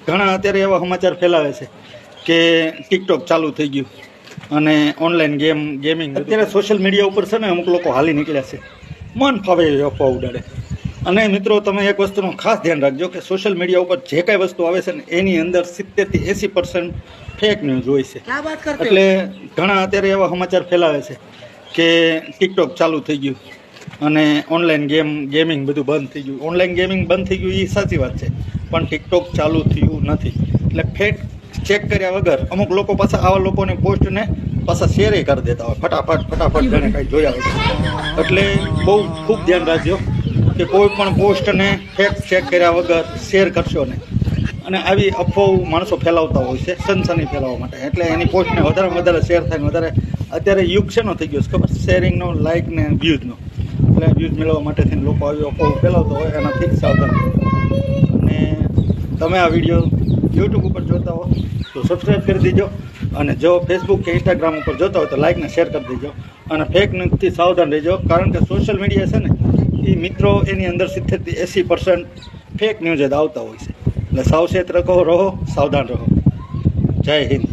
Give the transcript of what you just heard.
ઘણા અત્યારે એવા સમાચાર ફેલાવે છે કે ટિકટોક ચાલુ થઈ ગયું અને ઓનલાઈન ગેમિંગ અત્યારે સોશિયલ મીડિયા ઉપર છે ને અમુક લોકો હાલી નીકળ્યા છે, મન ફાવે એવી અફવા ઉડાડે. અને મિત્રો તમે એક વસ્તુનું ખાસ ધ્યાન રાખજો કે સોશિયલ મીડિયા ઉપર જે કાંઈ વસ્તુ આવે છે ને એની અંદર 70 થી 80% ફેક ન્યૂઝ હોય છે. એટલે ઘણા અત્યારે એવા સમાચાર ફેલાવે છે કે ટિકટોક ચાલુ થઈ ગયું અને ઓનલાઈન ગેમિંગ બધું બંધ થઈ ગયું. ઓનલાઈન ગેમિંગ બંધ થઈ ગયું એ સાચી વાત છે, પણ ટિકટોક ચાલુ થયું નથી. એટલે ફેક ચેક કર્યા વગર અમુક લોકો પાછા આવા લોકોની પોસ્ટને પાછા શેરે કરી દેતા હોય ફટાફટ જેને કાંઈ જોયા હોય. એટલે બહુ ખૂબ ધ્યાન રાખજો કે કોઈ પણ પોસ્ટને ફેક ચેક કર્યા વગર શેર કરશો નહીં. અને આવી અફવાઓ માણસો ફેલાવતા હોય છે સનસની ફેલાવવા માટે. એટલે એની પોસ્ટને વધારેમાં વધારે શેર થાય ને વધારે. અત્યારે યુગ શેનો થઈ ગયો છે ખબર? શેરિંગનો, લાઇક ને વ્યૂઝનો. એટલે વ્યૂઝ મેળવવા માટે થઈને લોકો આવી અફવાઓ ફેલાવતા હોય, એનાથી સાવધાન. અને તમે આ વિડીયો યુટ્યુબ ઉપર જોતા હો તો સબસ્ક્રાઈબ કરી દેજો, અને જો ફેસબુક કે ઇન્સ્ટાગ્રામ ઉપર જોતા હોય તો લાઇક ને શેર કરી દેજો. અને ફેક ન્યૂઝથી સાવધાન રહેજો, કારણ કે સોશિયલ મીડિયા છે ને એ મિત્રો એની અંદર 70 થી 80% ફેક ન્યૂઝ જ આવતા હોય છે. એટલે સાવચેત રહો, સાવધાન રહો. જય હિન્દ.